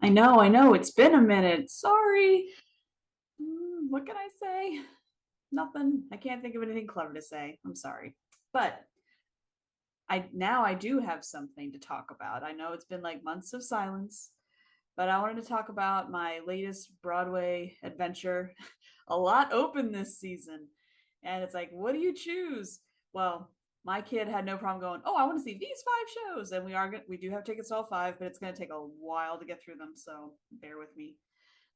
I know. It's been a minute. Sorry. What can I say? Nothing. I can't think of anything clever to say. I'm sorry. But I do have something to talk about. I know it's been like months of silence, but I wanted to talk about my latest Broadway adventure. A lot open this season. And it's like, what do you choose? Well, my kid had no problem going, "Oh, I want to see these five shows." And we do have tickets to all five, but it's going to take a while to get through them, so bear with me.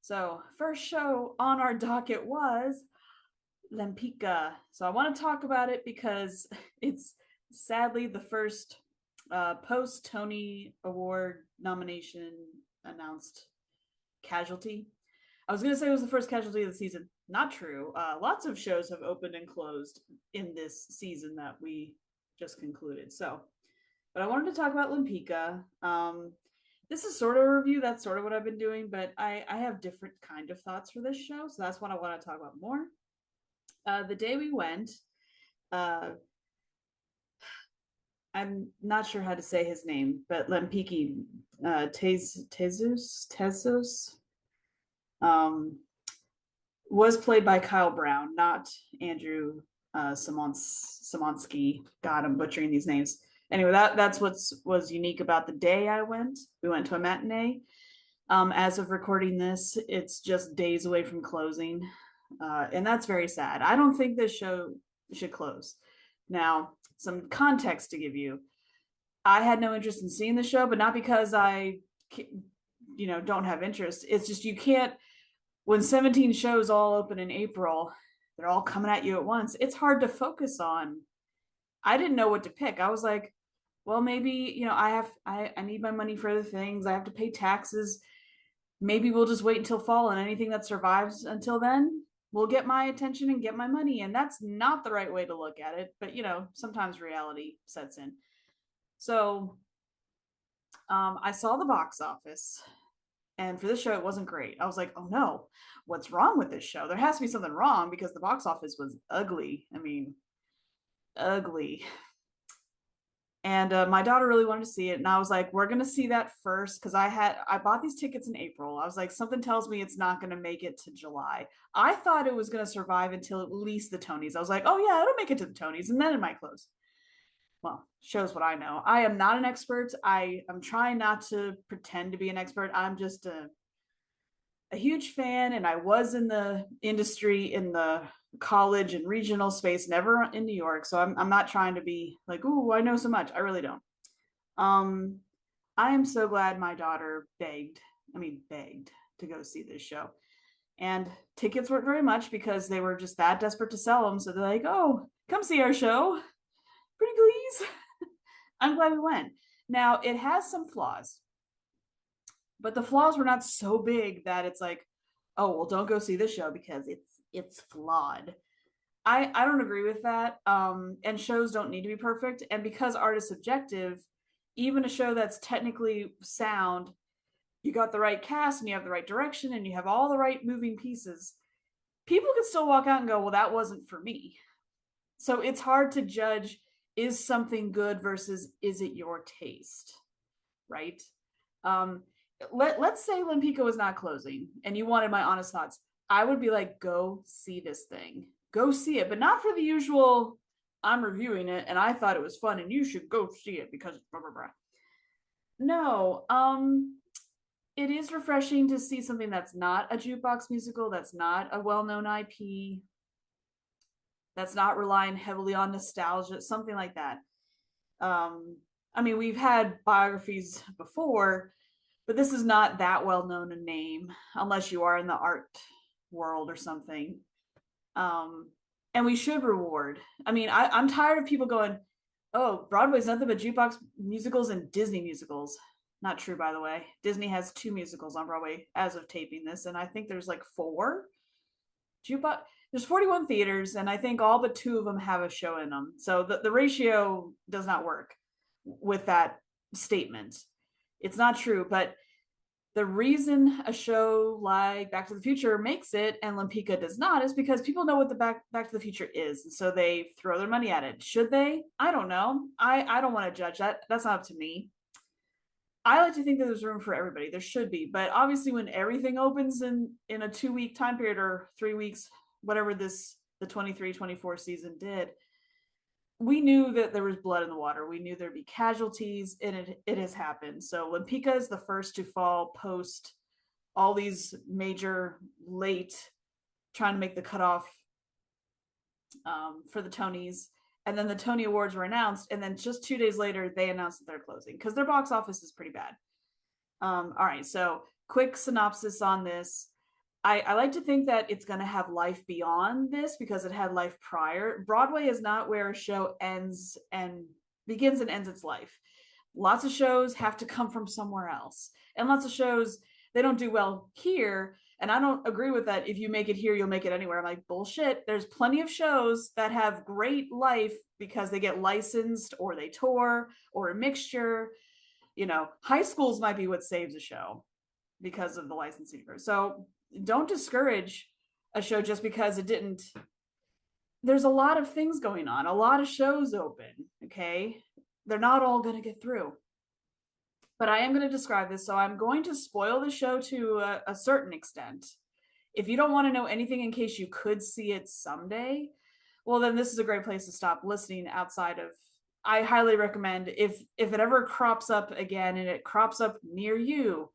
So, first show on our docket was Lempicka. So, I want to talk about it because it's sadly the first post Tony Award nomination announced casualty. I was going to say it was the first casualty of the season. Not true. Lots of shows have opened and closed in this season that we just concluded. So, but I wanted to talk about Lempicka. This is sort of a review. That's sort of what I've been doing, but I have different kind of thoughts for this show. So that's what I want to talk about more. The day we went, uh, I'm not sure how to say his name, but Lempicki, Tezus, um, was played by Kyle Brown, not Andrew Simonsky. God, I'm butchering these names. Anyway, that's what was unique about the day I went. We went to a matinee. As of recording this, it's just days away from closing, and that's very sad. I don't think this show should close. Now, some context to give you: I had no interest in seeing the show, but not because don't have interest. It's just you can't when 17 shows all open in April, they're all coming at you at once. It's hard to focus on. I didn't know what to pick. I was like, well, maybe, I need my money for other things. I have to pay taxes. Maybe we'll just wait until fall and anything that survives until then will get my attention and get my money. And that's not the right way to look at it. But, sometimes reality sets in. So I saw the box office. And for this show, it wasn't great. I was like, oh no, what's wrong with this show? There has to be something wrong because the box office was ugly. I mean, ugly. And my daughter really wanted to see it. And I was like, we're going to see that first because I bought these tickets in April. I was like, something tells me it's not going to make it to July. I thought it was going to survive until at least the Tonys. I was like, oh yeah, it'll make it to the Tonys and then it might close. Well, shows what I know. I am not an expert. I'm trying not to pretend to be an expert. I'm just a huge fan, and I was in the industry in the college and regional space, never in New York. So I'm not trying to be like, "Ooh, I know so much." I really don't. Um, I am so glad my daughter begged to go see this show. And tickets weren't very much because they were just that desperate to sell them. So they're like, "Oh, come see our show, pretty please." I'm glad we went. Now it has some flaws, but the flaws were not so big that it's like, oh well, don't go see this show because it's flawed. I don't agree with that. And shows don't need to be perfect. And because art is subjective, even a show that's technically sound, you got the right cast and you have the right direction and you have all the right moving pieces. People can still walk out and go, well, that wasn't for me. So it's hard to judge, is something good versus is it your taste, right? Um, let's say Lempicka was not closing and you wanted my honest thoughts. I would be like, go see this thing. Go see it, but not for the usual, I'm reviewing it and I thought it was fun and you should go see it because blah, blah, blah. No, it is refreshing to see something that's not a jukebox musical, that's not a well-known IP, that's not relying heavily on nostalgia, something like that. I mean, we've had biographies before, but this is not that well known a name unless you are in the art world or something. Um, and we should reward. I mean, I'm tired of people going, "Oh, Broadway's nothing but jukebox musicals and Disney musicals." Not true, by the way. Disney has two musicals on Broadway as of taping this, and I think there's like four jukebox. There's 41 theaters, and I think all but two of them have a show in them. So the ratio does not work with that statement. It's not true, but the reason a show like Back to the Future makes it and Lempicka does not is because people know what the Back to the Future is, and so they throw their money at it. Should they? I don't know. I don't want to judge that. That's not up to me. I like to think that there's room for everybody. There should be, but obviously, when everything opens in a 2 week time period or 3 weeks, whatever this the 23-24 season did, we knew that there was blood in the water. We knew there'd be casualties, and it has happened. So Lempicka is the first to fall post all these major late trying to make the cutoff for the Tonys. And then the Tony Awards were announced, and then just 2 days later, they announced that they're closing because their box office is pretty bad. All right, so quick synopsis on this. I like to think that it's going to have life beyond this because it had life prior. Broadway is not where a show ends and begins and ends its life. Lots of shows have to come from somewhere else, and lots of shows they don't do well here. And I don't agree with that. If you make it here, you'll make it anywhere. I'm like, bullshit. There's plenty of shows that have great life because they get licensed or they tour or a mixture. High schools might be what saves a show because of the licensing. So don't discourage a show just because it didn't. There's a lot of things going on, a lot of shows open. Okay. They're not all going to get through. But I am going to describe this. So I'm going to spoil the show to a certain extent. If you don't want to know anything in case you could see it someday, well, then this is a great place to stop listening outside of. I highly recommend if it ever crops up again and it crops up near you,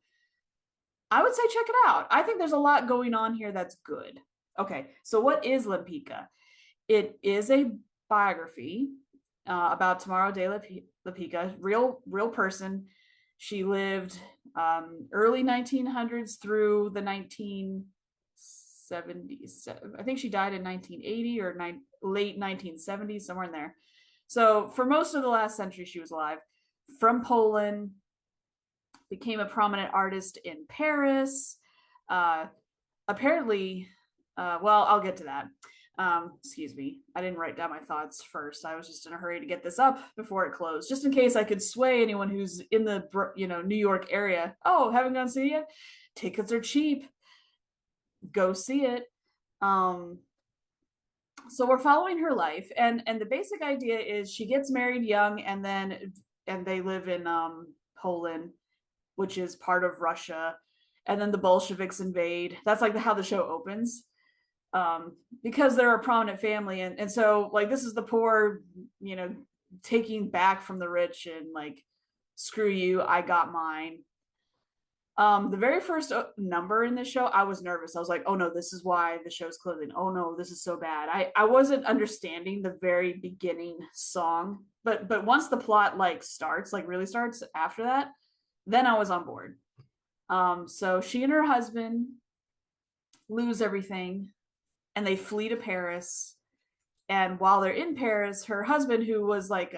I would say check it out. I think there's a lot going on here that's good. Okay, so what is Lempicka? It is a biography about Tamara de Lempicka, real person. She lived early 1900s through the 1970s. I think she died in 1980 or late 1970s, somewhere in there. So for most of the last century, she was alive. From Poland, became a prominent artist in Paris. Apparently, well, I'll get to that. Excuse me. I didn't write down my thoughts first. I was just in a hurry to get this up before it closed, just in case I could sway anyone who's in the New York area. Oh, haven't gone to see it yet? Tickets are cheap. Go see it. So we're following her life, and the basic idea is she gets married young, and they live in Poland, which is part of Russia, and then the Bolsheviks invade. That's like how the show opens, because they're a prominent family, and so like this is the poor, taking back from the rich and like, screw you, I got mine. The very first number in this show, I was nervous. I was like, oh no, this is why the show's closing. Oh no, this is so bad. I wasn't understanding the very beginning song, but once the plot really starts after that, then I was on board. So she and her husband lose everything and they flee to Paris. And while they're in Paris, her husband, who was like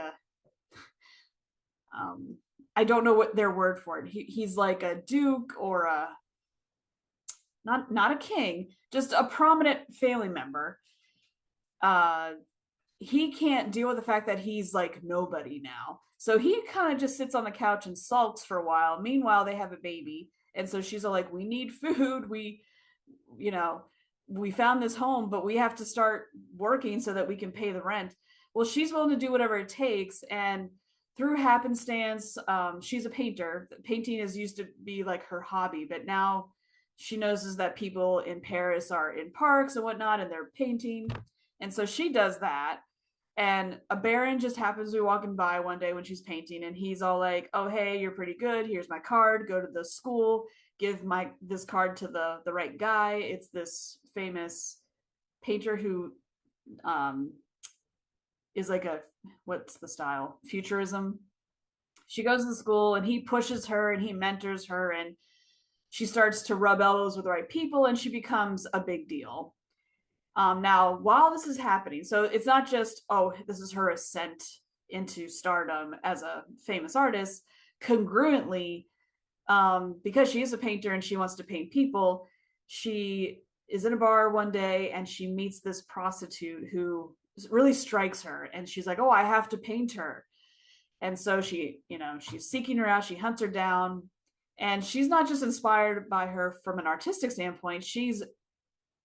I don't know what their word for it. He's like a duke or a not a king, just a prominent family member. He can't deal with the fact that he's like nobody now. So he kind of just sits on the couch and sulks for a while. Meanwhile, they have a baby. And so she's like, we need food. We found this home, but we have to start working so that we can pay the rent. Well, she's willing to do whatever it takes. And through happenstance, she's a painter. Painting is used to be like her hobby, but now she knows that people in Paris are in parks and whatnot, and they're painting. And so she does that. And a baron just happens to be walking by one day when she's painting, and he's all like, oh, hey, you're pretty good. Here's my card. Go to the school. Give this card to the right guy. It's this famous painter who is like what's the style? Futurism. She goes to the school and he pushes her and he mentors her, and she starts to rub elbows with the right people and she becomes a big deal. Now, while this is happening, so it's not just, oh, this is her ascent into stardom as a famous artist. Congruently, because she is a painter and she wants to paint people, she is in a bar one day and she meets this prostitute who really strikes her, and she's like, oh, I have to paint her. And so she's seeking her out, she hunts her down, and she's not just inspired by her from an artistic standpoint, she's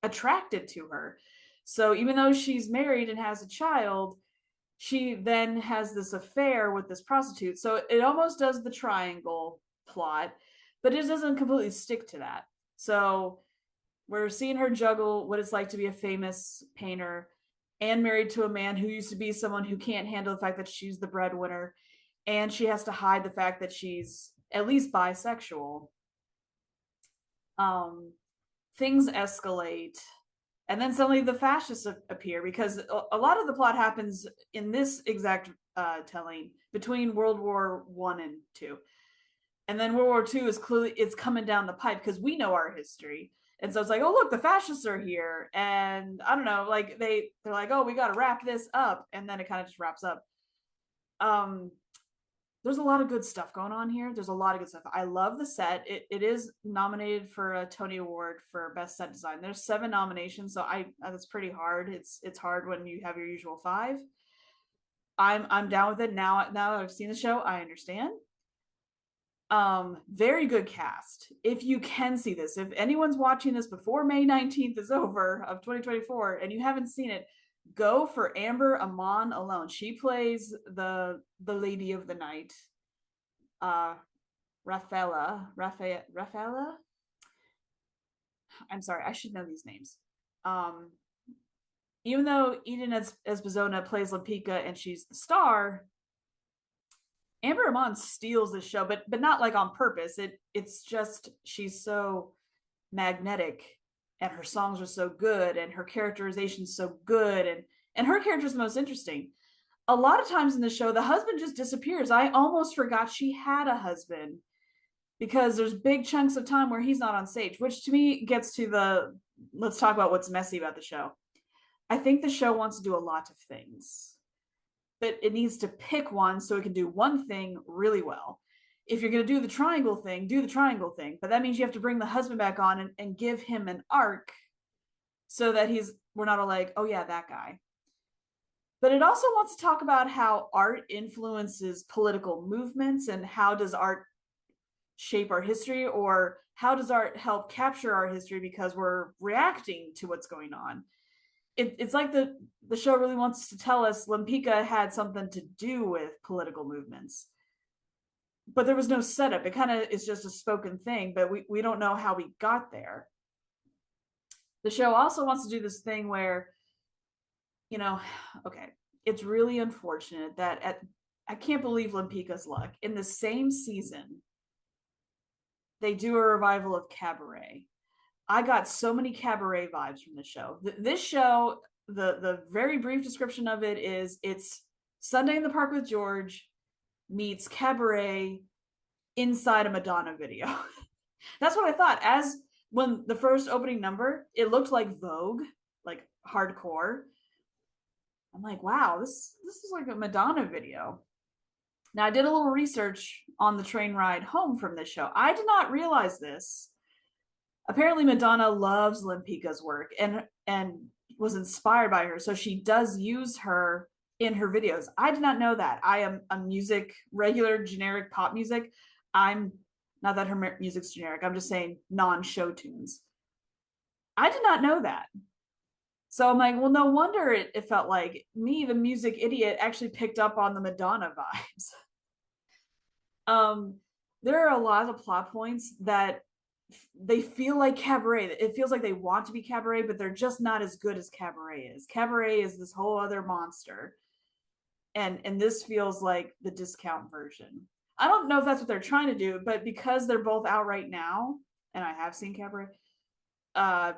attracted to her. So even though she's married and has a child, she then has this affair with this prostitute. So it almost does the triangle plot, but it doesn't completely stick to that. So we're seeing her juggle what it's like to be a famous painter and married to a man who used to be someone who can't handle the fact that she's the breadwinner, and she has to hide the fact that she's at least bisexual. um Things escalate, and then suddenly the fascists appear, because a lot of the plot happens in this exact telling between World War I and II, and then World War II is clearly, it's coming down the pipe because we know our history. And so it's like, oh look, the fascists are here, and I don't know, like they're like, oh, we got to wrap this up, and then it kind of just wraps up. um there's a lot of good stuff going on here. There's a lot of good stuff. I love the set. It is nominated for a Tony Award for best set design. There's 7 nominations, so I that's pretty hard. It's hard when you have your usual 5. I'm down with it now. Now that I've seen the show, I understand. Very good cast. If you can see this, if anyone's watching this before May 19th is over of 2024 and you haven't seen it, go for Amber Amon alone. She plays the lady of the night. uh Rafaela. I'm sorry, I should know these names. um Even though Eden Esbizona plays Lempicka and she's the star, Amber Amon steals the show, but not like on purpose. It's just she's so magnetic, and her songs are so good, and her characterization's so good, and her character's the most interesting. A lot of times in the show, the husband just disappears. I almost forgot she had a husband, because there's big chunks of time where he's not on stage, which to me gets to the, let's talk about what's messy about the show. I think the show wants to do a lot of things, but it needs to pick one so it can do one thing really well. If you're going to do the triangle thing, do the triangle thing, but that means you have to bring the husband back on and give him an arc so that we're not all like, oh yeah, that guy. But it also wants to talk about how art influences political movements, and how does art shape our history, or how does art help capture our history because we're reacting to what's going on. It's like the show really wants to tell us Lempicka had something to do with political movements, but there was no setup. It kind of is just a spoken thing, but we don't know how we got there. The show also wants to do this thing where, you know, okay, it's really unfortunate that I can't believe Lempicka's luck. In the same season, they do a revival of Cabaret. I got so many Cabaret vibes from this show. This show, the very brief description of it is, it's Sunday in the Park with George meets Cabaret inside a Madonna video. That's what I thought. As when the first opening number, it looked like Vogue, like hardcore. I'm like, wow, this is like a Madonna video. Now, I did a little research on the train ride home from this show. I did not realize this. Apparently Madonna loves Lempicka's work and was inspired by her, so she does use her in her videos. I did not know that. I am a music, regular generic pop music. I'm not that her music's generic, I'm just saying non-show tunes. I did not know that. So I'm like, well, no wonder it felt like me, the music idiot, actually picked up on the Madonna vibes. There are a lot of plot points that they feel like Cabaret. It feels like they want to be Cabaret, but they're just not as good as Cabaret is. Cabaret is this whole other monster, and this feels like the discount version. I don't know if that's what they're trying to do, but because they're both out right now, and I have seen Cabaret, uh,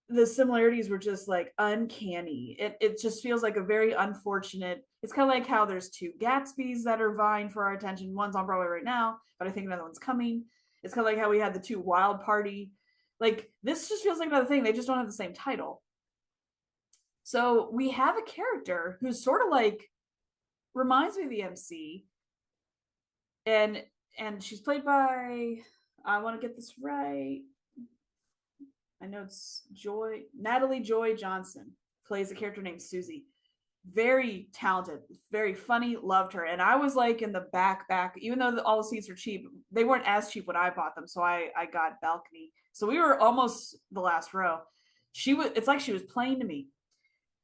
the similarities were just like uncanny. It just feels like a very unfortunate. It's kind of like how there's 2 Gatsbys that are vying for our attention. One's on Broadway right now, but I think another one's coming. It's kind of like how we had the 2 Wild Party. Like, this just feels like another thing. They just don't have the same title. So we have a character who's sort of like, reminds me of the MC, and she's played by, I want to get this right, I know it's Natalie Joy Johnson plays a character named Susie. Very talented, very funny, loved her. And I was like in the back, even though all the seats are cheap, they weren't as cheap when I bought them. So I got balcony. So we were almost the last row. It's like she was playing to me.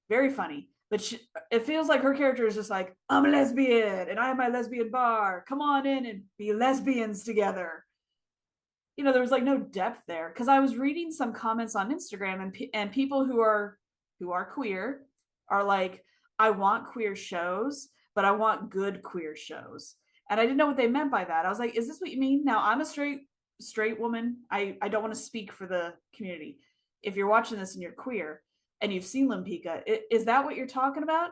Very funny. But it feels like her character is just like, I'm a lesbian and I have my lesbian bar. Come on in and be lesbians together. There was like no depth there, because I was reading some comments on Instagram, and people who are queer are like, I want queer shows, but I want good queer shows. And I didn't know what they meant by that. I was like, is this what you mean? Now, I'm a straight woman. I don't want to speak for the community. If you're watching this and you're queer and you've seen Lempicka, is that what you're talking about?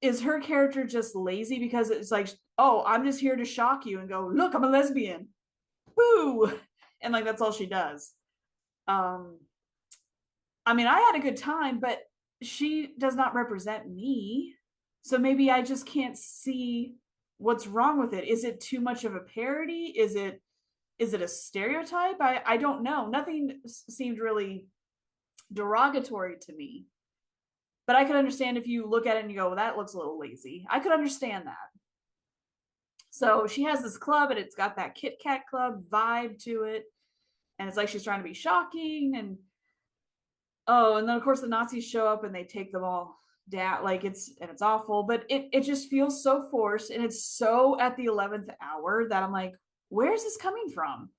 Is her character just lazy because it's like, oh, I'm just here to shock you and go, look, I'm a lesbian, woo, and like that's all she does. um I mean, I had a good time, but she does not represent me, so maybe I just can't see what's wrong with it. Is it too much of a parody? Is it a stereotype? I don't know. Nothing seemed really derogatory to me, but I could understand if you look at it and you go, well, that looks a little lazy. I could understand that. So she has this club, and it's got that Kit Kat Club vibe to it, and it's like she's trying to be shocking. And oh, and then of course the Nazis show up and they take them all down. Like it's awful, but it just feels so forced, and it's so at the 11th hour that I'm like, where's this coming from?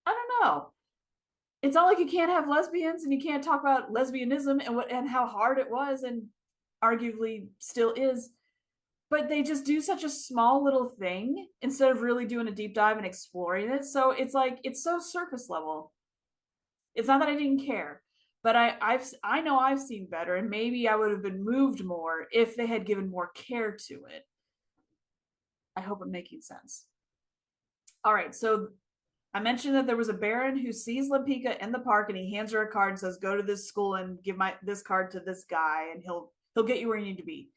I don't know. It's not like you can't have lesbians and you can't talk about lesbianism and how hard it was and arguably still is, but they just do such a small little thing instead of really doing a deep dive and exploring it. So it's like it's so surface level. It's not that I didn't care, but I know I've seen better, and maybe I would have been moved more if they had given more care to it. I hope I'm making sense. All right, so I mentioned that there was a Baron who sees Lempicka in the park, and he hands her a card and says, "Go to this school and give my this card to this guy, and he'll get you where you need to be."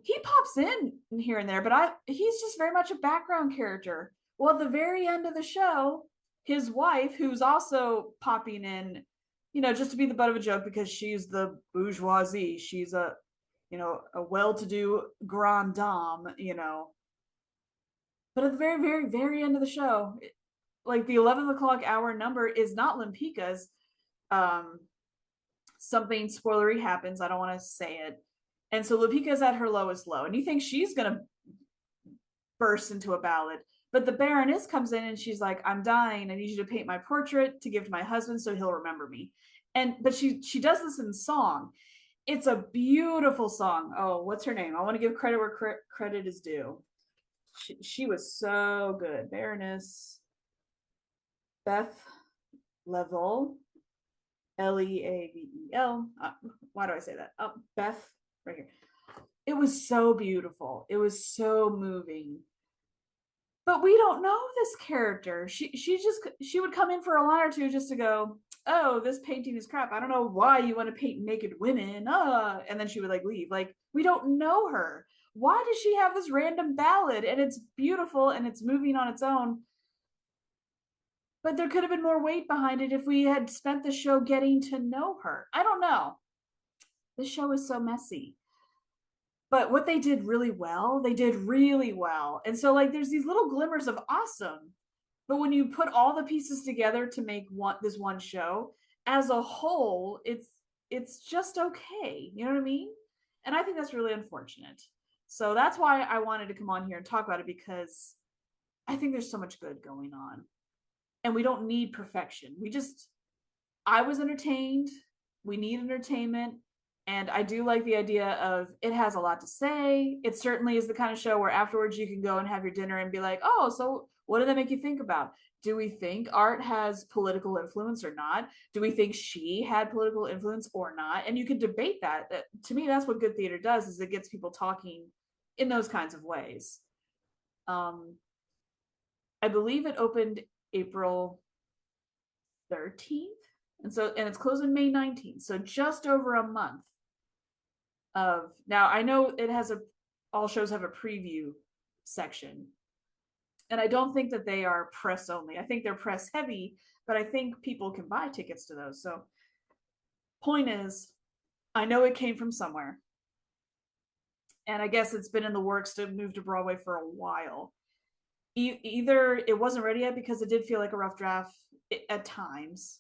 He pops in here and there, but he's just very much a background character. Well, at the very end of the show, his wife, who's also popping in, just to be the butt of a joke because she's the bourgeoisie, she's a well-to-do grand dame. But at the very, very, very end of the show, like the 11 o'clock hour number is not Lempicka's. Um, Something spoilery happens. I don't want to say it. And so Lupika's at her lowest low, and you think she's gonna burst into a ballad. But the Baroness comes in and she's like, I'm dying. I need you to paint my portrait to give to my husband so he'll remember me. But she does this in song. It's a beautiful song. Oh, what's her name? I want to give credit where credit is due. She was so good. Baroness Beth Level, Leavel. Why do I say that? Oh, Beth, right here. It was so beautiful. It was so moving. But we don't know this character. She would come in for a line or two just to go, oh, this painting is crap. I don't know why you want to paint naked women. And then she would like leave. Like, we don't know her. Why does she have this random ballad? And it's beautiful and it's moving on its own. But there could have been more weight behind it if we had spent the show getting to know her. I don't know. The show is so messy. But what they did really well, they did really well. And so like there's these little glimmers of awesome. But when you put all the pieces together to make this one show, as a whole, it's just okay. You know what I mean? And I think that's really unfortunate. So that's why I wanted to come on here and talk about it, because I think there's so much good going on. And we don't need perfection. I was entertained. We need entertainment. And I do like the idea of it has a lot to say. It certainly is the kind of show where afterwards you can go and have your dinner and be like, oh, so what did that make you think about? Do we think art has political influence or not? Do we think she had political influence or not? And you can debate that. To me, that's what good theater does, is it gets people talking in those kinds of ways. I believe it opened April 13th. And it's closing May 19th. So just over a month of, now I know all shows have a preview section, and I don't think that they are press only. I think they're press heavy, but I think people can buy tickets to those. So point is, I know it came from somewhere, and I guess it's been in the works to move to Broadway for a while. Either it wasn't ready yet because it did feel like a rough draft at times,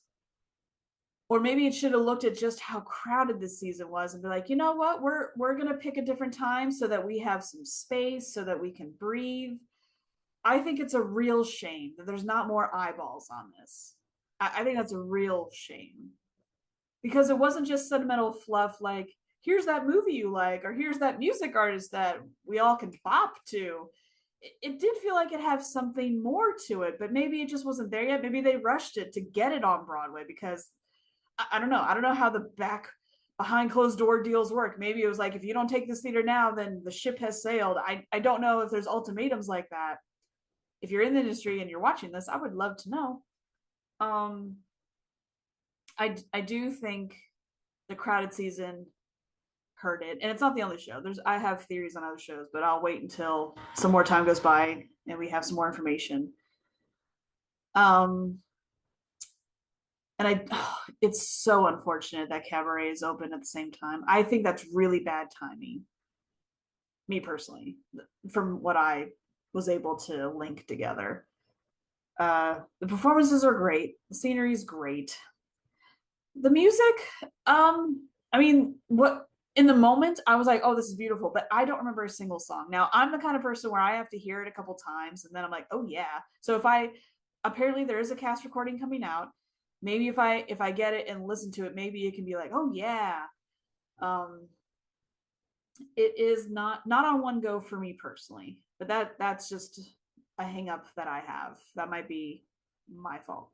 Or maybe it should have looked at just how crowded this season was and be like, you know what, we're gonna pick a different time so that we have some space, so that we can breathe. I think it's a real shame that there's not more eyeballs on this. I think that's a real shame because it wasn't just sentimental fluff like, here's that movie you like, or here's that music artist that we all can bop to. It did feel like it had something more to it, but maybe it just wasn't there yet. Maybe they rushed it to get it on Broadway because I don't know. I don't know how the back behind closed door deals work. Maybe it was like, if you don't take this theater now, then the ship has sailed. I don't know if there's ultimatums like that. If you're in the industry and you're watching this, I would love to know. Um, I do think the crowded season hurt it, and it's not the only show. I have theories on other shows, but I'll wait until some more time goes by and we have some more information. Um, and it's so unfortunate that Cabaret is open at the same time. I think that's really bad timing, me personally, from what I was able to link together. The performances are great, the scenery is great, the music. I mean, what in the moment I was like, oh, this is beautiful, but I don't remember a single song. Now I'm the kind of person where I have to hear it a couple times and then I'm like, oh yeah. So if I apparently there is a cast recording coming out, maybe if I get it and listen to it, maybe it can be like, oh yeah. um it is not on one go for me personally, but that's just a hang up that I have. That might be my fault.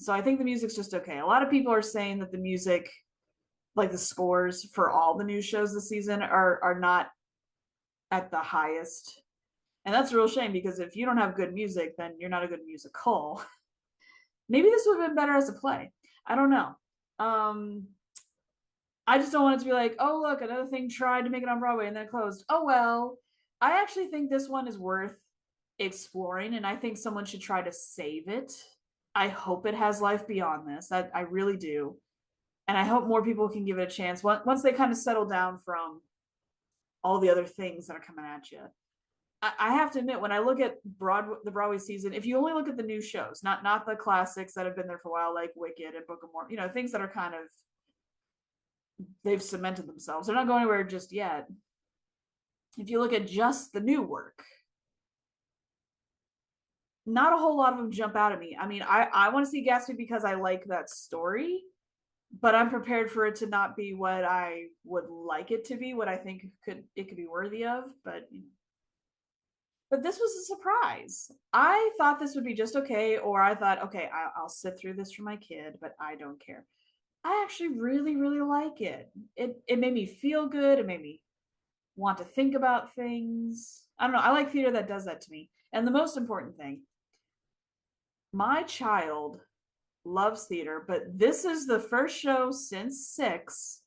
So I think the music's just okay. A lot of people are saying that the music, like the scores for all the new shows this season, are not at the highest. And that's a real shame because if you don't have good music, then you're not a good musical. Maybe this would have been better as a play. I don't know. Um, I just don't want it to be like, oh look, another thing tried to make it on Broadway and then it closed. Oh well. I actually think this one is worth exploring, and I think someone should try to save it. I hope it has life beyond this. I really do, and I hope more people can give it a chance once they kind of settle down from all the other things that are coming at you. I have to admit, when I look at the Broadway season, if you only look at the new shows, not the classics that have been there for a while, like Wicked and Book of Mormon, things that are kind of they've cemented themselves. They're not going anywhere just yet. If you look at just the new work, not a whole lot of them jump out at me. I mean, I want to see Gatsby because I like that story, but I'm prepared for it to not be what I would like it to be, what I think it could be worthy of. But this was a surprise. I thought this would be just okay, or I thought, okay, I'll sit through this for my kid, but I don't care. I actually really, really like it. It made me feel good. It made me want to think about things. I don't know. I like theater that does that to me. And the most important thing, my child loves theater, but this is the first show since six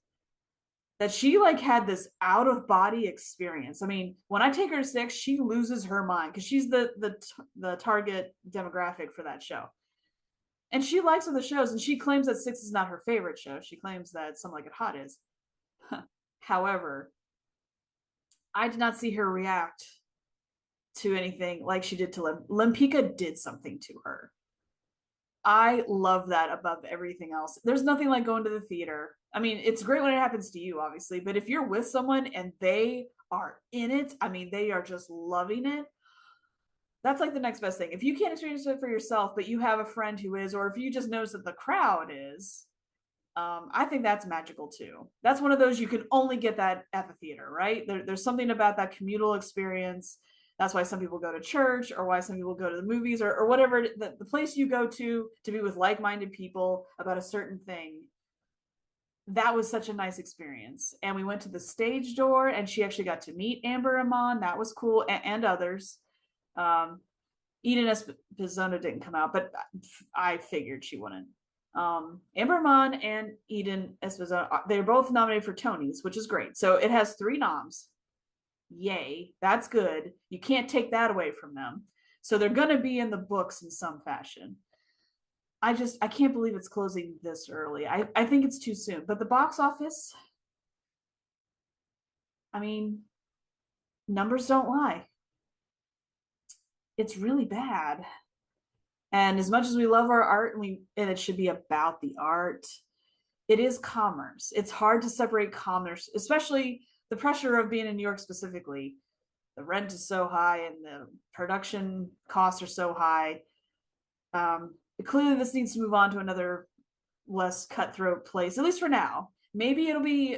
that she like had this out of body experience. I mean, when I take her to six, she loses her mind because she's the target demographic for that show. And she likes other shows, and she claims that six is not her favorite show. She claims that Some Like It Hot is. However, I did not see her react to anything like she did to Lempicka did something to her. I love that above everything else. There's nothing like going to the theater. I mean, it's great when it happens to you, obviously, but if you're with someone and they are in it, I mean, they are just loving it. That's like the next best thing. If you can't experience it for yourself, but you have a friend who is, or if you just notice that the crowd is, I think that's magical too. That's one of those you can only get that at the theater, right? There's something about that communal experience. That's why some people go to church, or why some people go to the movies, or whatever the place you go to be with like-minded people about a certain thing. That was such a nice experience. And we went to the stage door, and she actually got to meet Amber Amon. That was cool, and others. Um, Eden Espizona didn't come out, but I figured she wouldn't. Amber Amon and Eden Espizona, they're both nominated for Tonys, which is great. So it has 3 noms. Yay, that's good. You can't take that away from them. So they're going to be in the books in some fashion. I can't believe it's closing this early. I think it's too soon. But the box office, I mean, numbers don't lie. It's really bad. And as much as we love our art and it should be about the art, it is commerce. It's hard to separate commerce, especially the pressure of being in New York specifically. The rent is so high and the production costs are so high. Clearly, this needs to move on to another less cutthroat place, at least for now. Maybe it'll be,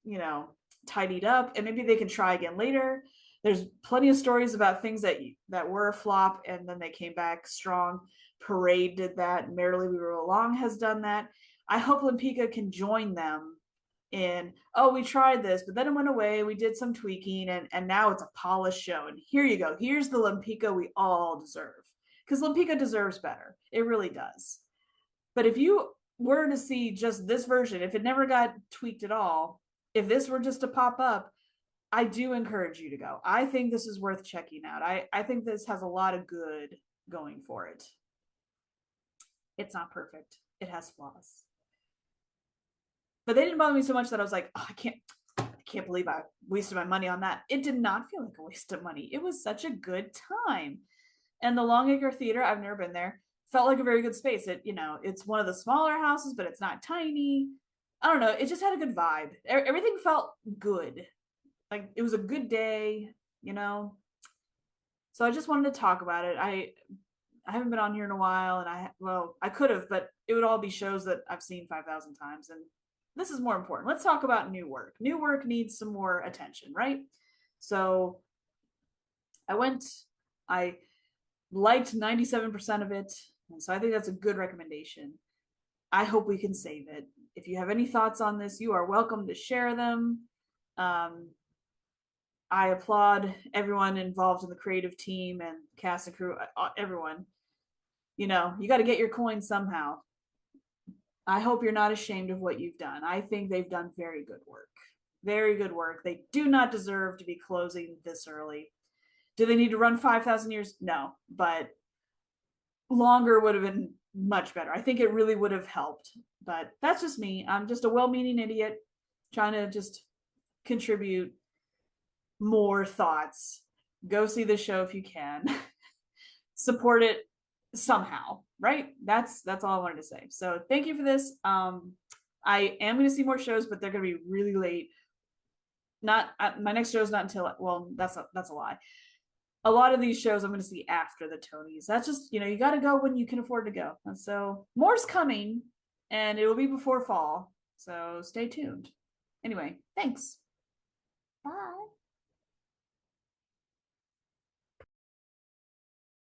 you know, tidied up, and maybe they can try again later. There's plenty of stories about things that were a flop and then they came back strong. Parade did that. Merrily We Roll Along has done that. I hope Lempicka can join them in, oh, we tried this, but then it went away. We did some tweaking, and now it's a polished show. And here you go. Here's the Lempicka we all deserve. Because Lempicka deserves better. It really does. But if you were to see just this version, if it never got tweaked at all, if this were just to pop up, I do encourage you to go. I think this is worth checking out. I think this has a lot of good going for it. It's not perfect. It has flaws. But they didn't bother me so much that I was like, oh, I can't believe I wasted my money on that. It did not feel like a waste of money. It was such a good time. And the Longacre Theater, I've never been there, felt like a very good space. It's one of the smaller houses, but it's not tiny. I don't know. It just had a good vibe. Everything felt good. Like it was a good day, you know. So I just wanted to talk about it. I haven't been on here in a while, and I could have, but it would all be shows that I've seen 5,000 times, and this is more important. Let's talk about new work. New work needs some more attention, right? So I went. I liked 97% of it. And so I think that's a good recommendation. I hope we can save it. If you have any thoughts on this, you are welcome to share them. I applaud everyone involved in the creative team and cast and crew, everyone. You got to get your coins somehow. I hope you're not ashamed of what you've done. I think they've done very good work. Very good work. They do not deserve to be closing this early. Do they need to run 5,000 years? No, but longer would have been much better. I think it really would have helped, but that's just me. I'm just a well-meaning idiot trying to just contribute more thoughts. Go see the show if you can. Support it somehow, right? That's all I wanted to say. So thank you for this. I am going to see more shows, but they're going to be really late. Not my next show is not until, well, that's a lie. A lot of these shows I'm going to see after the Tonys. That's just, you got to go when you can afford to go. And so more's coming, and it will be before fall. So stay tuned. Anyway, thanks. Bye.